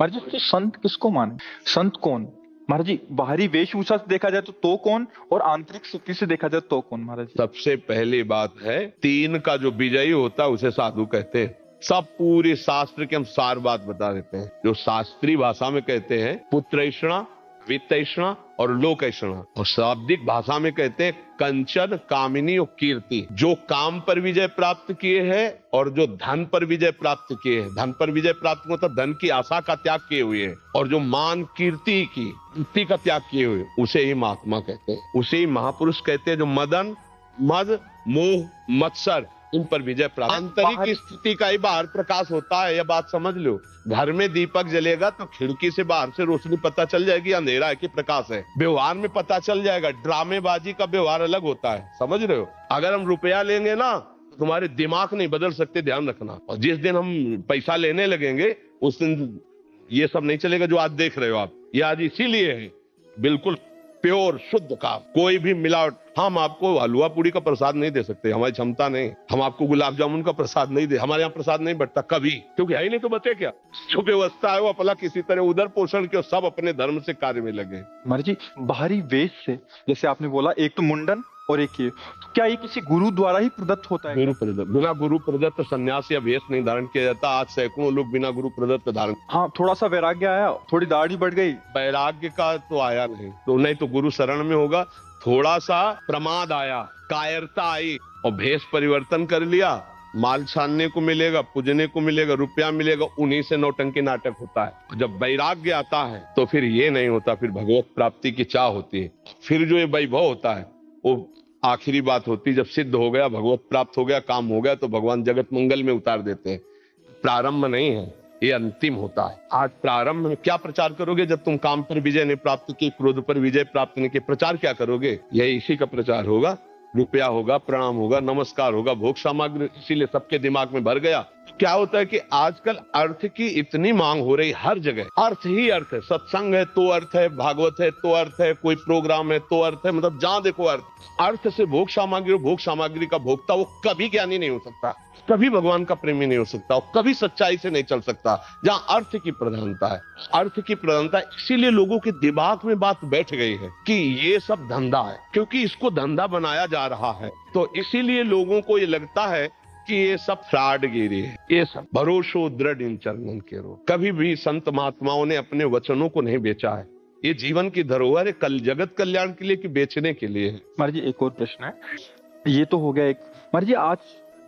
महाराज जी, तो संत किसको माने? संत कौन? महाराज जी, बाहरी वेशभूषा से देखा जाए तो कौन, और आंतरिक स्थिति से देखा जाए तो कौन महाराज जी? सबसे पहली बात है, तीन का जो विजयी होता है उसे साधु कहते हैं। सब पूरे शास्त्र के हम सार बात बता देते हैं। जो शास्त्रीय भाषा में कहते हैं पुत्रैषणा, वित्तैषणा और लोकैषणा, और शाब्दिक भाषा में कहते हैं कंचन, कामिनी और कीर्ति। जो काम पर विजय प्राप्त किए हैं और जो धन पर विजय प्राप्त किए हैं। धन पर विजय प्राप्त मतलब धन की आशा का त्याग किए हुए हैं, और जो मान कीर्ति का त्याग किए हुए, उसे ही महात्मा कहते हैं, उसे ही महापुरुष कहते हैं। जो मदन, मद, मोह, मत्सर, इन पर विजय प्राप्त। आंतरिक स्थिति का ही बाहर प्रकाश होता है, यह बात समझ लो। घर में दीपक जलेगा तो खिड़की से बाहर से रोशनी पता चल जाएगी अंधेरा है कि प्रकाश है। व्यवहार में पता चल जाएगा। ड्रामेबाजी का व्यवहार अलग होता है, समझ रहे हो। अगर हम रुपया लेंगे ना, तुम्हारे दिमाग नहीं बदल सकते, ध्यान रखना। और जिस दिन हम पैसा लेने लगेंगे उस दिन ये सब नहीं चलेगा जो आज देख रहे हो आप। ये आज इसीलिए है बिल्कुल प्योर शुद्ध काम, कोई भी मिलावट। हम आपको हलवा पूड़ी का प्रसाद नहीं दे सकते, हमारी क्षमता नहीं। हम आपको गुलाब जामुन का प्रसाद नहीं दे, हमारे यहाँ प्रसाद नहीं बटता कभी, क्योंकि है ही नहीं। तो बचे क्या? जो व्यवस्था है वो अपना किसी तरह उधर पोषण के, सब अपने धर्म से कार्य में लगे। महाराज जी, बाहरी वेश से जैसे आपने बोला, एक तो मुंडन और एक ये, तो क्या ये किसी गुरु द्वारा ही प्रदत्त होता है? गुरु प्रदत्त, बिना गुरु प्रदत्त सन्यास या वेश नहीं धारण किया जाता। आज सैकड़ों लोग बिना गुरु प्रदत्त धारण। हाँ, थोड़ा सा वैराग्य आया, थोड़ी दाढ़ी बढ़ गई, वैराग्य का तो आया नहीं, तो नहीं तो गुरु शरण में होगा। थोड़ा सा प्रमाद आया, कायरता आई, और भेष परिवर्तन कर लिया। माल छानने को मिलेगा, पूजने को मिलेगा, रुपया मिलेगा, उन्हीं से नौटंकी नाटक होता है। जब वैराग्य आता है तो फिर ये नहीं होता, फिर भगवत प्राप्ति की चाह होती है। फिर जो ये वैभव होता है वो आखिरी बात होती है। जब सिद्ध हो गया, भगवत प्राप्त हो गया, काम हो गया, तो भगवान जगत मंगल में उतार देते हैं। प्रारंभ नहीं है, ये अंतिम होता है। आज प्रारंभ में क्या प्रचार करोगे जब तुम काम पर विजय नहीं प्राप्त की, क्रोध पर विजय प्राप्त नहीं की? प्रचार क्या करोगे? यही इसी का प्रचार होगा। रुपया होगा, प्रणाम होगा, नमस्कार होगा, भोग सामग्री, इसीलिए सबके दिमाग में भर गया। क्या होता है कि आजकल अर्थ की इतनी मांग हो रही, हर जगह अर्थ ही अर्थ है। सत्संग है तो अर्थ है, भागवत है तो अर्थ है, कोई प्रोग्राम है तो अर्थ है, मतलब जहां देखो अर्थ। अर्थ से भोग सामग्री, भोग सामग्री का भोक्ता वो कभी ज्ञानी नहीं हो सकता, कभी भगवान का प्रेमी नहीं हो सकता, और कभी सच्चाई से नहीं चल सकता। जहां अर्थ की प्रधानता है, अर्थ की प्रधानता, इसीलिए लोगों के दिमाग में बात बैठ गई है कि ये सब धंधा है, क्योंकि इसको धंधा बनाया जा रहा है। तो इसीलिए लोगों को ये लगता है कि ये सब फ्रॉडगिरी है। ये सब भरोसो दृढ़ इन चरणन के रो। कभी भी संत महात्माओं ने अपने वचनों को नहीं बेचा है। ये जीवन की धरोहर है, कल जगत कल्याण के लिए कि बेचने के लिए है। महाराज जी, एक और प्रश्न है। ये तो हो गया एक। महाराज जी, आज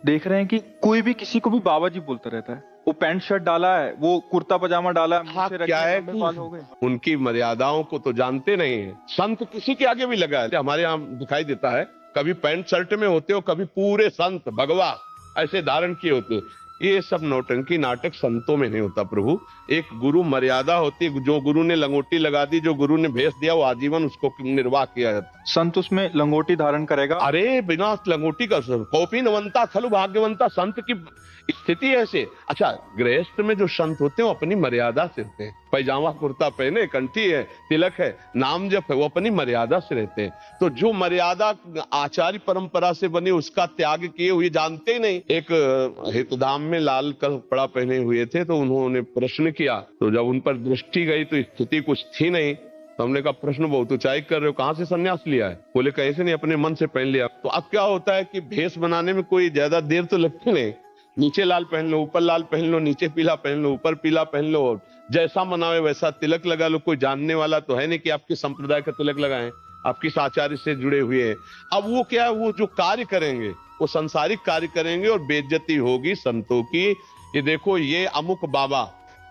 देख रहे हैं कि कोई भी किसी को भी बाबा जी बोलता रहता है। वो पैंट शर्ट डाला है, वो कुर्ता पजामा डाला है, हाँ, क्या है कि बाल हो गए। उनकी मर्यादाओं को तो जानते नहीं है। संत किसी के आगे भी लगा है। हमारे यहाँ दिखाई देता है, कभी पैंट शर्ट में होते हो, कभी पूरे संत भगवा ऐसे धारण किए होते। ये सब नौटंकी नाटक संतों में नहीं होता प्रभु। एक गुरु मर्यादा होती है। जो गुरु ने लंगोटी लगा दी, जो गुरु ने भेष दिया, वो आजीवन उसको निर्वाह किया जाता। संत उसमें लंगोटी धारण करेगा? अरे बिना लंगोटी का कॉपी नवंता खलु भाग्यवंता। संत की स्थिति ऐसे। अच्छा, गृहस्थ में जो संत होते हैं वो अपनी मर्यादा से होते हैं। पैजामा कुर्ता पहने, कंठी है, तिलक है, नाम जप है, वो अपनी मर्यादा से रहते हैं। तो जो मर्यादा आचार्य परंपरा से बनी उसका त्याग किए हुए जानते ही नहीं। एक हितधाम में लाल कपड़ा पहने हुए थे, तो उन्होंने प्रश्न किया, तो जब उन पर दृष्टि गई तो स्थिति कुछ थी नहीं। तो हमने कहा प्रश्न बहुत ऊंचाई कर रहे हो, कहां से सन्यास लिया है? बोले कैसे नहीं, अपने मन से पहन लिया। तो अब क्या होता है कि भेष बनाने में कोई ज्यादा देर तो लगती नहीं। नीचे लाल पहन लो, ऊपर लाल पहन लो, नीचे पीला पहन लो, ऊपर पीला पहन लो, जैसा मनावे वैसा तिलक लगा लो। कोई जानने वाला तो है नहीं कि आपके संप्रदाय का तिलक लगाएं, आप किस आचार्य से जुड़े हुए हैं। अब वो क्या है, वो जो कार्य करेंगे वो संसारिक कार्य करेंगे और बेइज्जती होगी संतों की। ये देखो, ये अमुक बाबा,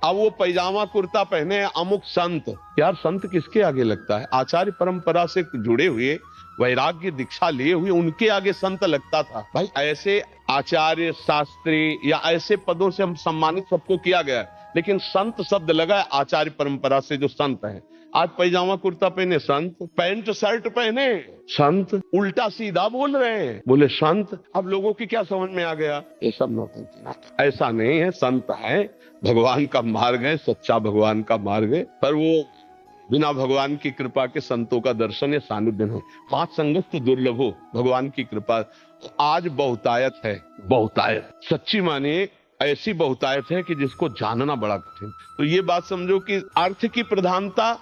अब वो पैजामा कुर्ता पहने अमुक संत। यार संत किसके आगे लगता है? आचार्य परंपरा से जुड़े हुए, वैराग्य दीक्षा लिए हुए, उनके आगे संत लगता था। भाई ऐसे आचार्य, शास्त्री या ऐसे पदों से हम सम्मानित सबको किया गया, लेकिन संत शब्द लगा है आचार्य परंपरा से जो संत है। आज पैजामा कुर्ता पहने संत, पैंट शर्ट पहने संत, उल्टा सीधा बोल रहे हैं, बोले संत। अब लोगों की क्या समझ में आ गया? ये सब नौटंकी। ऐसा नहीं है, संत है, भगवान का मार्ग है, सच्चा भगवान का मार्ग है, पर वो बिना भगवान की कृपा के संतों का दर्शन या सानिध्य है। पांच संगत दुर्लभ हो, भगवान की कृपा आज बहुतायत है। बहुतायत सच्ची मानिए, ऐसी बहुतायत है कि जिसको जानना बड़ा कठिन। तो ये बात समझो कि अर्थ की प्रधानता,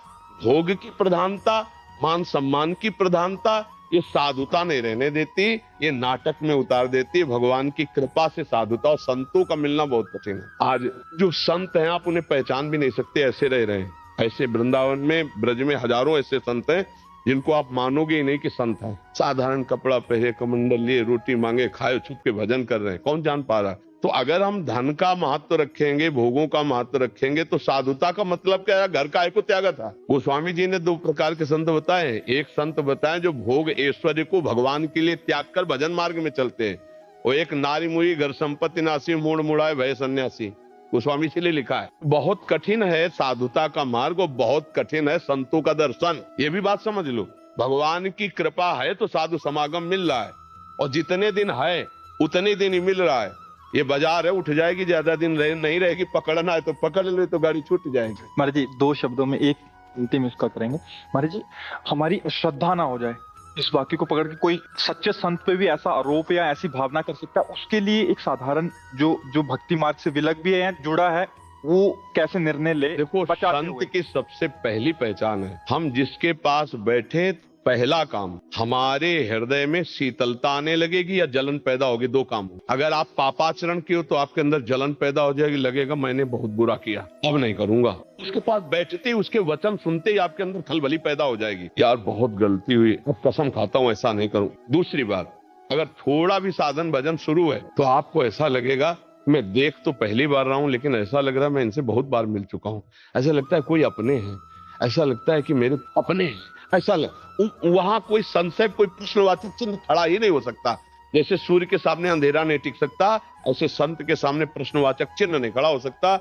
भोग की प्रधानता, मान सम्मान की प्रधानता, ये साधुता नहीं रहने देती, ये नाटक में उतार देती है। भगवान की कृपा से साधुता और संतों का मिलना बहुत कठिन है। आज जो संत हैं आप उन्हें पहचान भी नहीं सकते, ऐसे रह रहे हैं। ऐसे वृंदावन में, ब्रज में हजारों ऐसे संत हैं जिनको आप मानोगे ही नहीं कि संत है। साधारण कपड़ा पहने, कमंडल लिए, रोटी मांगे, खाए, छुप के भजन कर रहे हैं, कौन जान पा रहा है। तो अगर हम धन का महत्व रखेंगे, भोगों का महत्व रखेंगे, तो साधुता का मतलब क्या है? घर का को त्यागा था। गोस्वामी जी ने दो प्रकार के संत बताए। एक संत बताए जो भोग ऐश्वर्य को भगवान के लिए त्याग कर भजन मार्ग में चलते हैं, और एक नारी मुई घर संपत्ति नासी मूड मुड़ाए भय सन्यासी, गोस्वामी जी ने लिखा है। बहुत कठिन है साधुता का मार्ग और बहुत कठिन है संतों का दर्शन। ये भी बात समझ लो। भगवान की कृपा है तो साधु समागम मिल रहा है, और जितने दिन है उतने दिन ही मिल रहा है। ये बाजार है, उठ जाएगी, ज्यादा दिन नहीं रहेगी। पकड़ना है तो पकड़ ले, तो गाड़ी छूट जाएगी। महाराज जी, दो शब्दों में एक अंतिम इसका करेंगे। महाराज जी, हमारी श्रद्धा ना हो जाए, इस वाक्य को पकड़ के कोई सच्चे संत पे भी ऐसा आरोप या ऐसी भावना कर सकता है, उसके लिए एक साधारण जो भक्ति मार्ग से विलग भी है, जुड़ा है, वो कैसे निर्णय ले? देखो, संत की सबसे पहली पहचान है, हम जिसके पास बैठे, पहला काम हमारे हृदय में शीतलता आने लगेगी या जलन पैदा होगी। दो काम। अगर आप पापाचरण किए हो तो आपके अंदर जलन पैदा हो जाएगी, लगेगा मैंने बहुत बुरा किया, अब नहीं करूंगा। उसके पास बैठते ही, उसके वचन सुनते ही आपके अंदर खलबली पैदा हो जाएगी, यार बहुत गलती हुई, अब कसम खाता हूं ऐसा नहीं करूं। दूसरी बात, अगर थोड़ा भी साधन भजन शुरू है तो आपको ऐसा लगेगा, मैं देख तो पहली बार रहा हूं लेकिन ऐसा लग रहा है मैं इनसे बहुत बार मिल चुका हूं। ऐसा लगता है कोई अपने हैं, ऐसा लगता है कि मेरे अपने हैं, ऐसा वहां कोई संशय, कोई प्रश्नवाचक चिन्ह खड़ा ही नहीं हो सकता। जैसे सूर्य के सामने अंधेरा नहीं टिक सकता, ऐसे संत के सामने प्रश्नवाचक चिन्ह नहीं खड़ा हो सकता।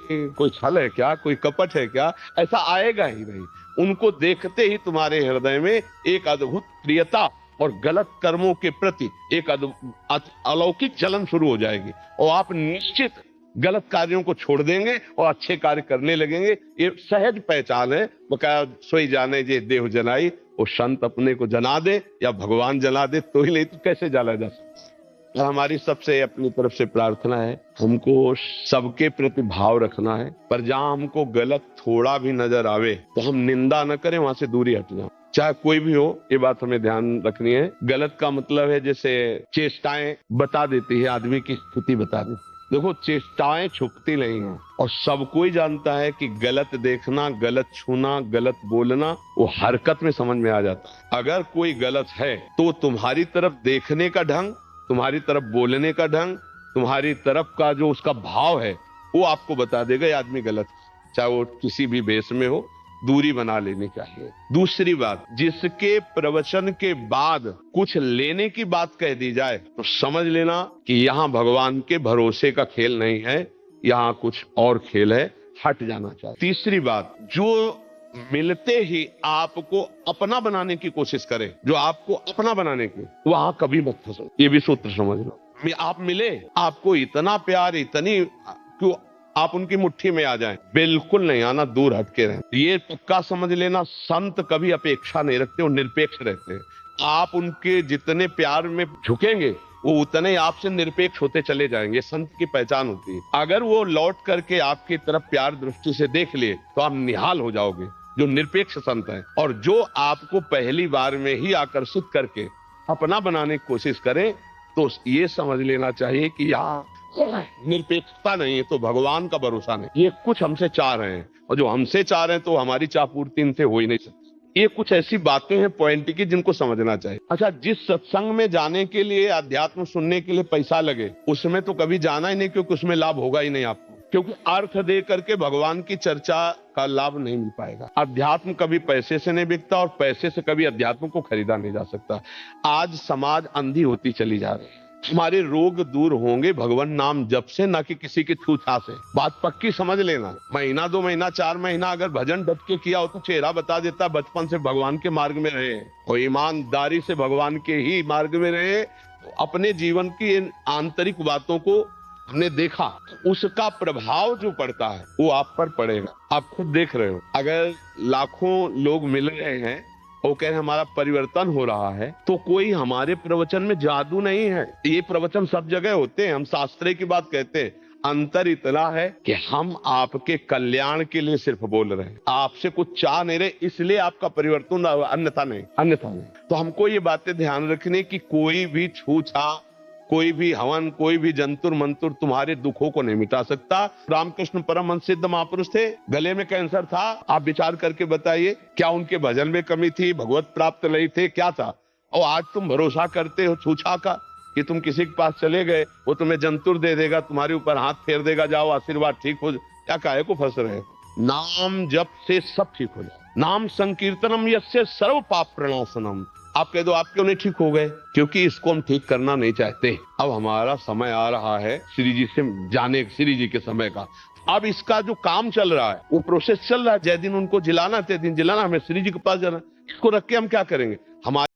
कोई छल है क्या, कोई कपट है क्या, ऐसा आएगा ही नहीं। उनको देखते ही तुम्हारे हृदय में एक अद्भुत प्रियता और गलत कर्मों के प्रति एक अलौकिक जलन शुरू हो जाएगी, और आप निश्चित गलत कार्यों को छोड़ देंगे और अच्छे कार्य करने लगेंगे। ये सहज पहचान है। बकाया सोई जाने जे देह जनाई, वो संत अपने को जना दे या भगवान जला दे तो ही, नहीं तो कैसे जला जा सकता। हमारी सबसे अपनी तरफ से प्रार्थना है, हमको सबके प्रति भाव रखना है, पर जहां हमको गलत थोड़ा भी नजर आवे तो हम निंदा न करें, वहां से दूरी हट जाए, चाहे कोई भी हो। ये बात हमें ध्यान रखनी है। गलत का मतलब है जैसे चेष्टाएं बता देती है, आदमी की स्थिति बता देती। देखो, चेष्टाएं छुपती नहीं हैं, और सब कोई जानता है कि गलत देखना, गलत छूना, गलत बोलना वो हरकत में समझ में आ जाता है। अगर कोई गलत है तो तुम्हारी तरफ देखने का ढंग, तुम्हारी तरफ बोलने का ढंग, तुम्हारी तरफ का जो उसका भाव है वो आपको बता देगा ये आदमी गलत है। चाहे वो किसी भी भेष में हो, दूरी बना लेनी चाहिए। दूसरी बात, जिसके प्रवचन के बाद कुछ लेने की बात कह दी जाए तो समझ लेना कि यहाँ भगवान के भरोसे का खेल नहीं है, यहाँ कुछ और खेल है, हट जाना चाहिए। तीसरी बात, जो मिलते ही आपको अपना बनाने की कोशिश करे, जो आपको अपना बनाने की, वहां कभी मत फंसो। ये भी सूत्र समझ लो। आप मिले, आपको इतना प्यार, इतनी क्यों आप उनकी मुट्ठी में आ जाएं, बिल्कुल नहीं आना, दूर हटके रहें। ये पक्का समझ लेना, संत कभी अपेक्षा नहीं रखते, वो निरपेक्ष रहते हैं। आप उनके जितने प्यार में झुकेंगे वो उतने आपसे निरपेक्ष होते चले जाएंगे। संत की पहचान होती है। अगर वो लौट करके आपकी तरफ प्यार दृष्टि से देख लिए तो आप निहाल हो जाओगे, जो निरपेक्ष संत है। और जो आपको पहली बार में ही आकर्षित करके अपना बनाने की कोशिश करें तो ये समझ लेना चाहिए कि यहाँ निरपेक्षता नहीं है, तो भगवान का भरोसा नहीं। ये कुछ हमसे चाह रहे हैं, और जो हमसे चाह रहे हैं तो हमारी चाहपूर्ति इनसे हो ही नहीं सकती। ये कुछ ऐसी बातें हैं पॉइंट की जिनको समझना चाहिए। अच्छा, जिस सत्संग में जाने के लिए, अध्यात्म सुनने के लिए पैसा लगे, उसमें तो कभी जाना ही नहीं, क्योंकि उसमें लाभ होगा ही नहीं आपको। क्योंकि अर्थ दे करके भगवान की चर्चा का लाभ नहीं मिल पाएगा। अध्यात्म कभी पैसे से नहीं बिकता, और पैसे से कभी अध्यात्म को खरीदा नहीं जा सकता। आज समाज अंधी होती चली जा रही है। हमारे रोग दूर होंगे भगवान नाम जप से, ना कि किसी की छूछा से। बात पक्की समझ लेना। महीना 2 महीना 4 महीना अगर भजन डट के किया हो तो चेहरा बता देता, बचपन से भगवान के मार्ग में रहे और ईमानदारी से भगवान के ही मार्ग में रहे, तो अपने जीवन की इन आंतरिक बातों को हमने देखा, उसका प्रभाव जो पड़ता है वो आप पर पड़ेगा। आप खुद देख रहे हो। अगर लाखों लोग मिल रहे हैं वो कह रहे हैं हमारा परिवर्तन हो रहा है, तो कोई हमारे प्रवचन में जादू नहीं है। ये प्रवचन सब जगह होते हैं, हम शास्त्र की बात कहते हैं। अंतर इतना है कि हम आपके कल्याण के लिए सिर्फ बोल रहे हैं, आपसे कुछ चाह नहीं रहे, इसलिए आपका परिवर्तन, अन्यथा नहीं। तो हमको ये बातें ध्यान रखनी कि कोई भी छूछा, कोई भी हवन, कोई भी जंतुर मंतुर तुम्हारे दुखों को नहीं मिटा सकता। रामकृष्ण परमहंस सिद्ध महापुरुष थे, गले में कैंसर था, आप विचार करके बताइए क्या उनके भजन में कमी थी, भगवत प्राप्त नहीं थे, क्या था? और आज तुम भरोसा करते हो छूछा का कि तुम किसी के पास चले गए, वो तुम्हें जंतुर दे देगा, तुम्हारे ऊपर हाथ फेर देगा, जाओ आशीर्वाद ठीक हो जाए। क्या काहे को फंस रहे हो? नाम जप से सब ठीक हो जाए। नाम संकीर्तनम यस्य सर्व पाप प्रणाशनम। आप कह दो आप क्यों नहीं ठीक हो गए? क्योंकि इसको हम ठीक करना नहीं चाहते। अब हमारा समय आ रहा है श्री जी से जाने, श्री जी के समय का। अब इसका जो काम चल रहा है, वो प्रोसेस चल रहा है। जय दिन उनको जिलाना, तय दिन जिलाना, हमें श्री जी के पास जाना। इसको रख के हम क्या करेंगे? हमारे